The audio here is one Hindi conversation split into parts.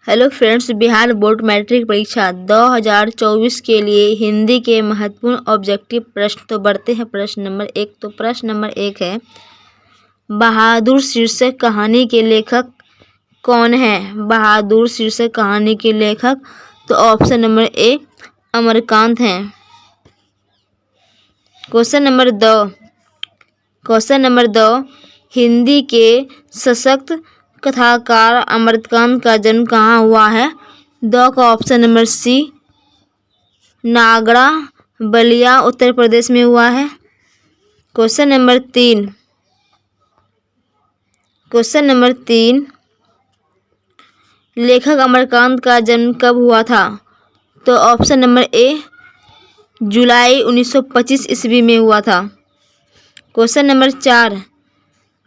Hello friends, Bihar board matric परीक्षा 2024 के लिए हिंदी के महत्वपूर्ण ऑब्जेक्टिव प्रश्न तो बढ़ते हैं। प्रश्न नंबर एक है, बहादुर शीर्षक कहानी के लेखक कौन है? बहादुर शीर्षक कहानी के लेखक तो ऑप्शन नंबर ए अमरकांत हैं। क्वेश्चन नंबर दो, हिंदी के सशक्त कथाकार अमरकांत का जन्म कहाँ हुआ है? दो का option number C Nagra Ballia Uttar Pradesh में हुआ है। क्वेश्चन नंबर तीन, लेखक अमरकांत का जन्म कब हुआ था? तो ऑप्शन नंबर ए जुलाई 1925 ईस्वी में हुआ था। क्वेश्चन नंबर 4,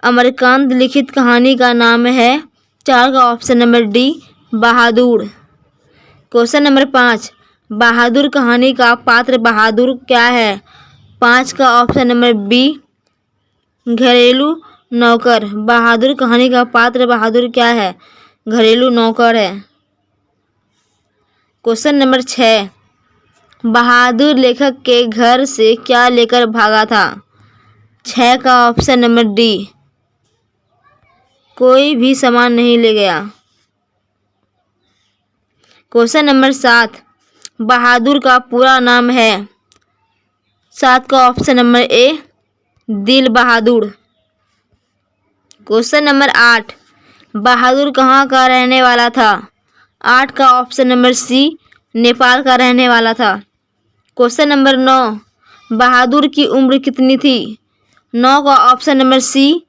अमरकांत लिखित कहानी का नाम है? 4 का ऑप्शन नंबर डी बहादुर। क्वेश्चन नंबर 5, बहादुर कहानी का पात्र बहादुर क्या है? 5 का ऑप्शन नंबर बी घरेलू नौकर। बहादुर कहानी का पात्र बहादुर क्या है? घरेलू नौकर है। क्वेश्चन नंबर 6, बहादुर लेखक के घर से क्या लेकर भागा था? 6 का ऑप्शन नंबर डी कोई भी सामान नहीं ले गया। क्वेश्चन नंबर 7, बहादुर का पूरा नाम है? 7 का ऑप्शन नंबर ए दिल बहादुर। क्वेश्चन नंबर 8, बहादुर कहाँ का रहने वाला था? 8 का ऑप्शन नंबर सी नेपाल का रहने वाला था। क्वेश्चन नंबर 9, बहादुर की उम्र कितनी थी? 9 का ऑप्शन नंबर सी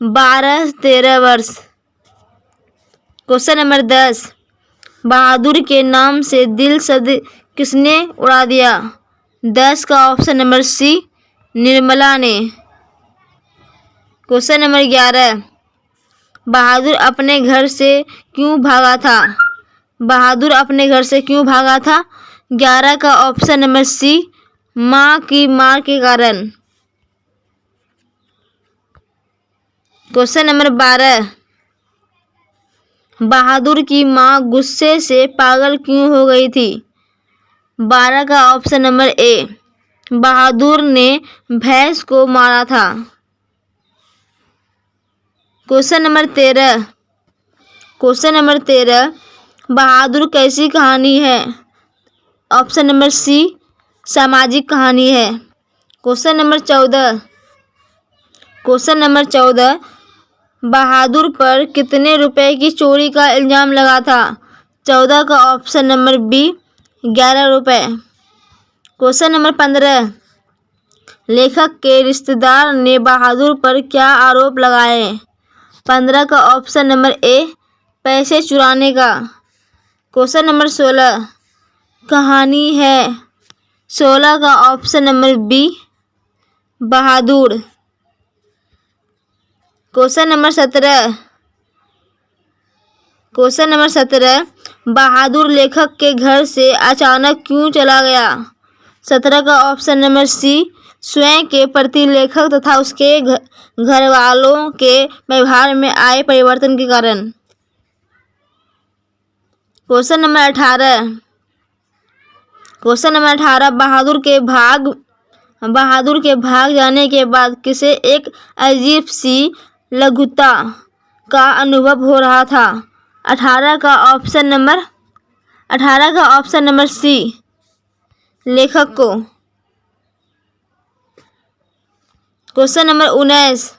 12-13 वर्ष। क्वेश्चन नंबर 10, बहादुर के नाम से दिल शब्द किसने उड़ा दिया? 10 का ऑप्शन नंबर सी निर्मला ने। क्वेश्चन नंबर 11, बहादुर अपने घर से क्यों भागा था? बहादुर अपने घर से क्यों भागा था? 11 का ऑप्शन नंबर सी माँ की मार के कारण। क्वेश्चन नंबर 12, बहादुर की माँ गुस्से से पागल क्यों हो गई थी? 12 का ऑप्शन नंबर ए बहादुर ने भैंस को मारा था। क्वेश्चन नंबर 13, बहादुर कैसी कहानी है? ऑप्शन नंबर सी सामाजिक कहानी है। क्वेश्चन नंबर 14, बहादुर पर कितने रुपए की चोरी का इल्जाम लगा था? 14 का ऑप्शन नंबर बी 11 रुपए। क्वेश्चन नंबर 15, लेखक के रिश्तेदार ने बहादुर पर क्या आरोप लगाए? 15 का ऑप्शन नंबर ए पैसे चुराने का। क्वेश्चन नंबर 16, कहानी है? 16 का ऑप्शन नंबर बी बहादुर। क्वेश्चन नंबर 17, बहादुर लेखक के घर से अचानक क्यों चला गया? 17 का ऑप्शन नंबर सी स्वयं के प्रति लेखक तथा उसके घर वालों के व्यवहार में आए परिवर्तन के कारण। क्वेश्चन नंबर 18, बहादुर के भाग जाने के बाद किसे एक अजीब सी लघुता का अनुभव हो रहा था? 18 का ऑप्शन नंबर सी लेखक को। क्वेश्चन नंबर 19,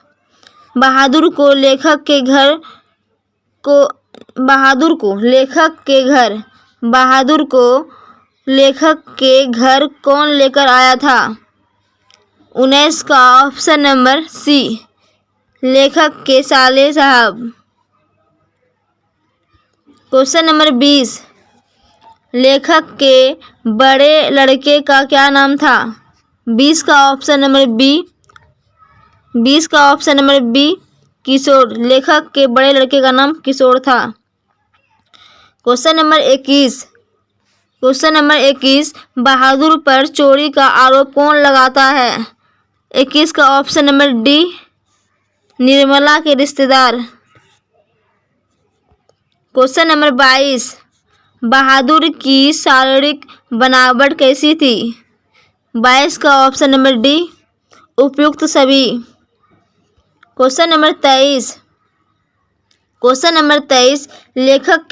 बहादुर को लेखक के घर कौन लेकर आया था? 19 का ऑप्शन नंबर सी लेखक के साले साहब। क्वेश्चन नंबर 20, लेखक के बड़े लड़के का क्या नाम था? 20 का ऑप्शन नंबर बी किशोर। लेखक के बड़े लड़के का नाम किशोर था। क्वेश्चन नंबर 21, बहादुर पर चोरी का आरोप कौन लगाता है? 21 का ऑप्शन नंबर डी निर्मला के रिश्तेदार। क्वेश्चन नंबर 22, बहादुर की शारीरिक बनावट कैसी थी? 22 का ऑप्शन नंबर डी उपयुक्त सभी। क्वेश्चन नंबर 23, लेखक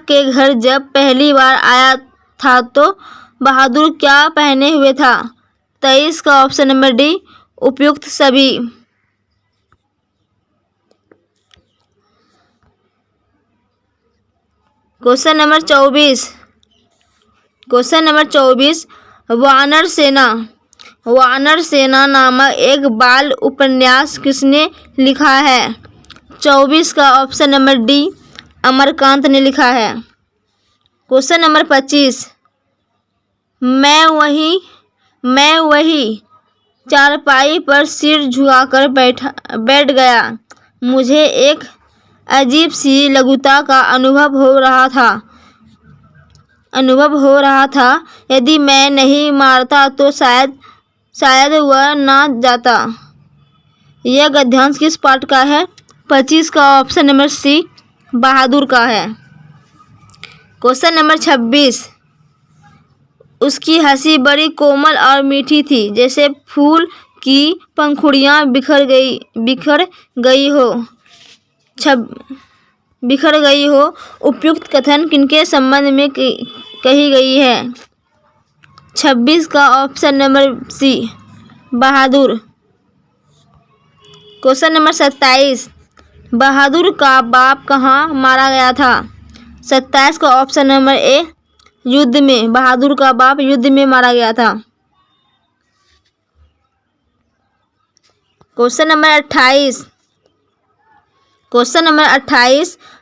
के घर जब पहली बार आया था तो बहादुर क्या पहने हुए था? 23 का ऑप्शन नंबर डी उपयुक्त सभी। क्वेश्चन नंबर 24, वानर सेना नामक एक बाल उपन्यास किसने लिखा है? 24 का ऑप्शन नंबर डी अमरकांत ने लिखा है। क्वेश्चन नंबर 25, मैं वही चारपाई पर सिर झुकाकर बैठ गया। मुझे एक अजीब सी लघुता का अनुभव हो रहा था। यदि मैं नहीं मारता तो शायद वह ना जाता। यह गद्यांश किस पाठ का है? 25 का ऑप्शन नंबर सी बहादुर का है। क्वेश्चन नंबर 26, उसकी हंसी बड़ी कोमल और मीठी थी, जैसे फूल की पंखुड़ियाँ बिखर गई हो। उपयुक्त कथन किनके संबंध में कही गई है? 26 का ऑप्शन नंबर सी बहादुर। क्वेश्चन नंबर 27, बहादुर का बाप कहाँ मारा गया था? 27 का ऑप्शन नंबर ए युद्ध में। बहादुर का बाप युद्ध में मारा गया था। क्वेश्चन नंबर 28,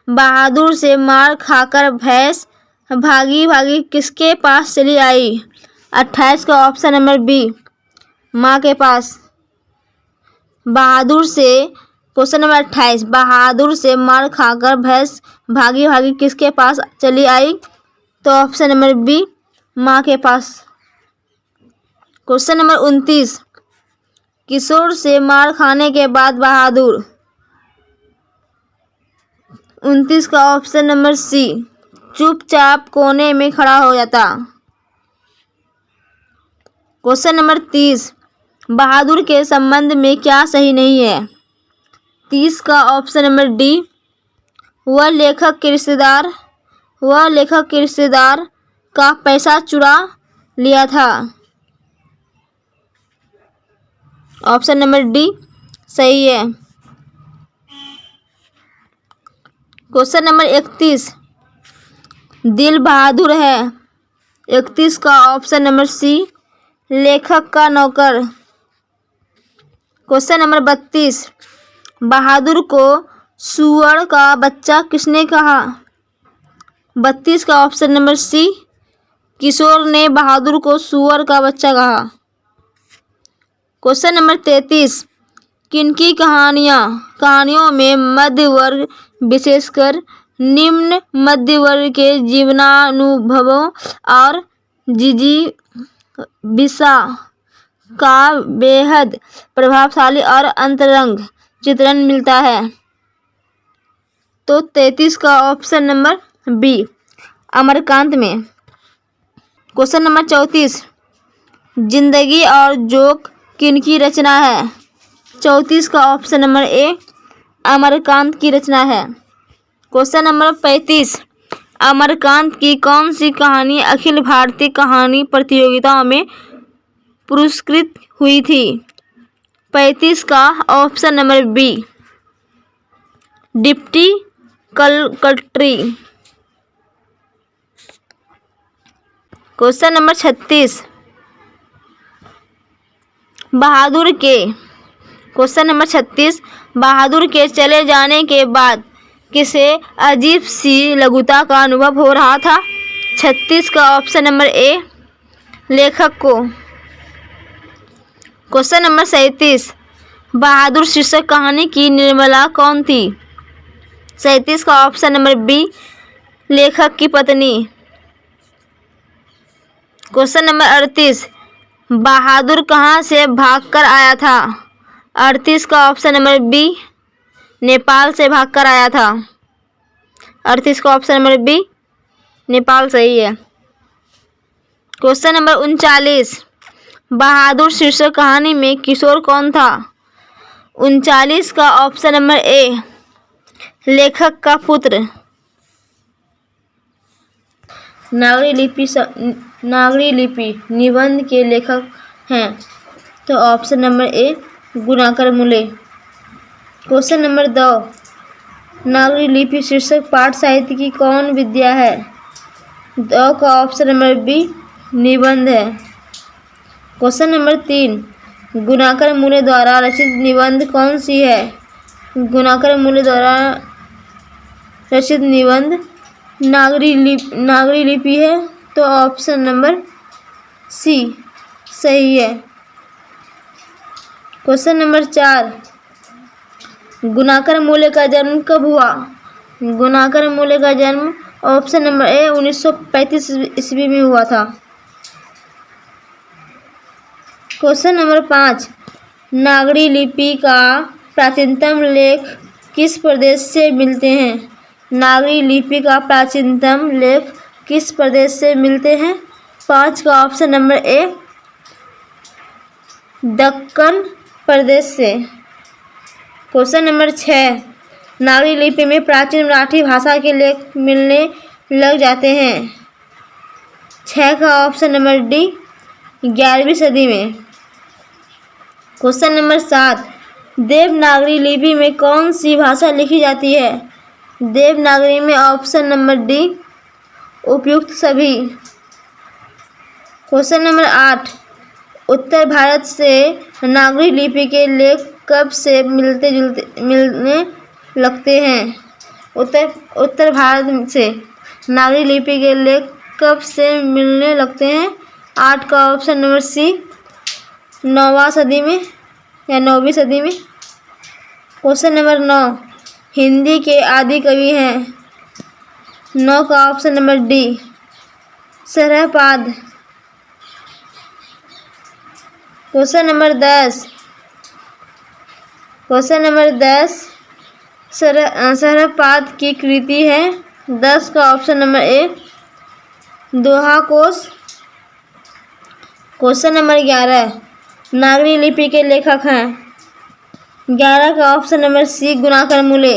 बहादुर से मार खाकर भैंस भागी किसके पास चली आई? 28 का ऑप्शन नंबर बी माँ के पास। क्वेश्चन नंबर 28, बहादुर से मार खाकर भैंस भागी किसके पास चली आई? तो ऑप्शन नंबर बी माँ के पास। क्वेश्चन नंबर 29, किशोर से मार खाने के बाद बहादुर। 29 का ऑप्शन नंबर सी चुपचाप कोने में खड़ा हो जाता। क्वेश्चन नंबर 30, बहादुर के संबंध में क्या सही नहीं है? 30 का ऑप्शन नंबर डी वह लेखक के रिश्तेदार का पैसा चुरा लिया था। ऑप्शन नंबर डी सही है। क्वेश्चन नंबर 31, दिल बहादुर है। 31 का ऑप्शन नंबर सी लेखक का नौकर। क्वेश्चन नंबर 32, बहादुर को सूअर का बच्चा किसने कहा? 32 का ऑप्शन नंबर सी किशोर ने बहादुर को सूअर का बच्चा कहा। क्वेश्चन नंबर 33, किनकी कहानियों में मध्य वर्ग विशेषकर निम्न मध्य वर्ग के जीवनानुभवों और जिजीविषा का बेहद प्रभावशाली और अंतरंग चित्रण मिलता है? तो 33 का ऑप्शन नंबर बी अमरकांत में। क्वेश्चन नंबर 34, जिंदगी और जोक किनकी रचना है? 34 का ऑप्शन नंबर ए अमरकांत की रचना है। क्वेश्चन नंबर 35, अमरकांत की कौन सी कहानी अखिल भारतीय कहानी प्रतियोगिताओं में पुरस्कृत हुई थी? 35 का ऑप्शन नंबर बी डिप्टी कलकट्री। क्वेश्चन नंबर 36, बहादुर के चले जाने के बाद किसे अजीब सी लघुता का अनुभव हो रहा था? 36 का ऑप्शन नंबर ए लेखक को। क्वेश्चन नंबर 37, बहादुर शीर्षक कहानी की निर्मला कौन थी? 37 का ऑप्शन नंबर बी लेखक की पत्नी। क्वेश्चन नंबर 38, बहादुर कहाँ से भागकर आया था? 38 का ऑप्शन नंबर बी नेपाल से भागकर आया था। अर्थ इसका ऑप्शन नंबर बी नेपाल सही है। क्वेश्चन नंबर 39, बहादुर शीर्षक कहानी में किशोर कौन था? 39 का ऑप्शन नंबर ए लेखक का पुत्र। नागरी लिपि निबंध के लेखक हैं, तो ऑप्शन नंबर ए गुणाकर मूले। क्वेश्चन नंबर 2, नागरी लिपि शीर्षक पाठ साहित्य की कौन विद्या है? 2 का ऑप्शन नंबर बी निबंध है। क्वेश्चन नंबर 3, गुणाकर मूले द्वारा रचित निबंध कौन सी है? गुणाकर मूले द्वारा रचित निबंध नागरी लिपि है, तो ऑप्शन नंबर सी सही है। क्वेश्चन नंबर 4, गुणाकर मूले का जन्म कब हुआ? गुणाकर मूले का जन्म ऑप्शन नंबर ए 1935 ईस्वी में हुआ था। क्वेश्चन नंबर 5, नागरी लिपि का प्राचीनतम लेख किस प्रदेश से मिलते हैं? नागरी लिपि का प्राचीनतम लेख किस प्रदेश से मिलते हैं? 5 का ऑप्शन नंबर ए दक्कन प्रदेश से। क्वेश्चन नंबर 6, नागरी लिपि में प्राचीन मराठी भाषा के लेख मिलने लग जाते हैं। 6 का ऑप्शन नंबर डी 11वीं सदी में। क्वेश्चन नंबर 7, देवनागरी लिपि में कौन सी भाषा लिखी जाती है? देवनागरी में ऑप्शन नंबर डी उपयुक्त सभी। क्वेश्चन नंबर 8, उत्तर भारत से नागरी लिपि के लेख कब से मिलने लगते हैं? उत्तर भारत से नागरी लिपि के लेख कब से मिलने लगते हैं? 8 का ऑप्शन नंबर सी 9वीं सदी में या 9वीं सदी में। क्वेश्चन नंबर 9, हिंदी के आदि कवि हैं? 9 का option number D Sarahapada. Question number 10, Sarahapada की कृति है? 10 का ऑप्शन नंबर ए दोहा कोश। क्वेश्चन नंबर 11, नागरी लिपि के लेखक हैं? 11 का ऑप्शन नंबर सी गुणाकर मूले।